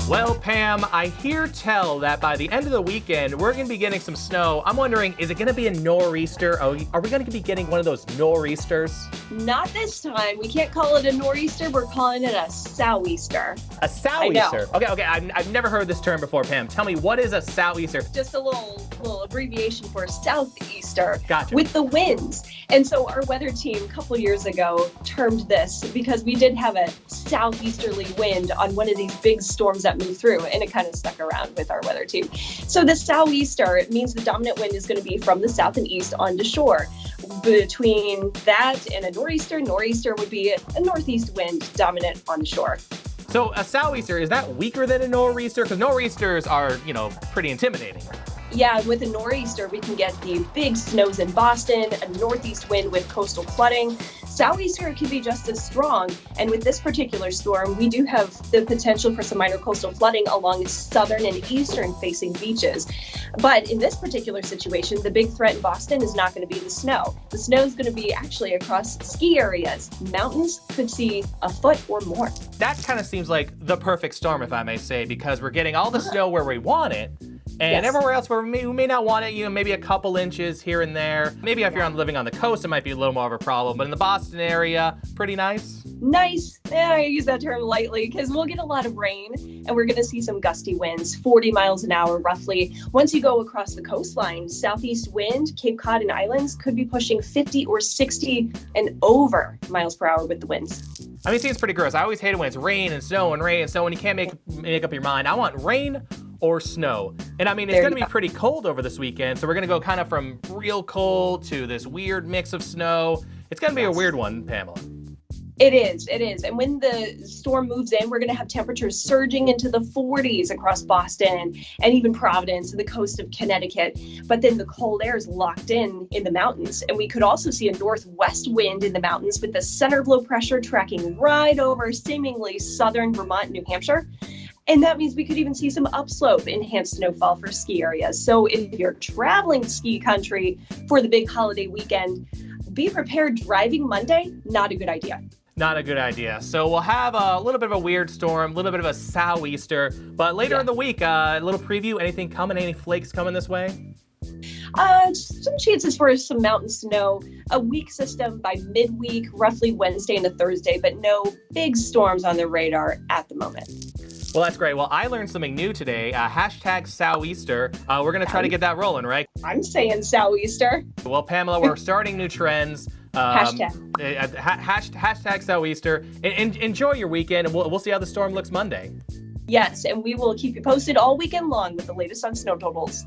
Well, Pam, I hear tell that by the end of the weekend, we're going to be getting some snow. I'm wondering, is it going to be a nor'easter? Are we going to be getting one of those nor'easters? Not this time. We can't call it a nor'easter. We're calling it a Sou'Easter. A Sou'Easter? Okay. I've never heard this term before, Pam. Tell me, what is a Sou'Easter? Just a little abbreviation for southeaster. Gotcha. With the winds. And so our weather team a couple years ago termed this because we did have a southeasterly wind on one of these big storms that moved through, and it kind of stuck around with our weather team. So the Sou'Easter, it means the dominant wind is going to be from the south and east onto shore. Between that and a nor'easter would be a northeast wind dominant on the shore. So a Sou'Easter, is that weaker than a nor'easter? Because nor'easters are, pretty intimidating. Yeah, with a nor'easter, we can get the big snows in Boston, a northeast wind with coastal flooding. Sou'easter can be just as strong. And with this particular storm, we do have the potential for some minor coastal flooding along southern and eastern facing beaches. But in this particular situation, the big threat in Boston is not going to be the snow. The snow is going to be actually across ski areas. Mountains could see a foot or more. That kind of seems like the perfect storm, if I may say, because we're getting all the snow where we want it. And everywhere else where we may not want it, maybe a couple inches here and there. Maybe if you're living on the coast, it might be a little more of a problem. But in the Boston area, pretty nice. Nice. Yeah, I use that term lightly because we'll get a lot of rain and we're going to see some gusty winds, 40 miles an hour roughly. Once you go across the coastline, southeast wind, Cape Cod and islands could be pushing 50 or 60 and over miles per hour with the winds. I mean, it seems pretty gross. I always hate it when it's rain and snow and rain and snow and you can't make up your mind. I want rain or snow. And I mean, it's going to be pretty cold over this weekend. So we're going to go kind of from real cold to this weird mix of snow. It's going to be a weird one, Pamela. It is. And when the storm moves in, we're going to have temperatures surging into the 40s across Boston and even Providence and the coast of Connecticut. But then the cold air is locked in the mountains. And we could also see a northwest wind in the mountains with the center of low pressure tracking right over seemingly southern Vermont and New Hampshire. And that means we could even see some upslope enhanced snowfall for ski areas. So if you're traveling ski country for the big holiday weekend, be prepared. Driving Monday, not a good idea. Not a good idea. So we'll have a little bit of a weird storm, a little bit of a Sou'Easter, but later in the week, a little preview, anything coming, any flakes coming this way? Some chances for some mountain snow, a weak system by midweek, roughly Wednesday into Thursday, but no big storms on the radar at the moment. Well, that's great. Well, I learned something new today. Hashtag Sou'Easter. We're going to try to get that rolling, right? I'm saying Sou'Easter. Well, Pamela, we're starting new trends. Hashtag Sou'Easter. Enjoy your weekend, and we'll see how the storm looks Monday. Yes, and we will keep you posted all weekend long with the latest on snow totals.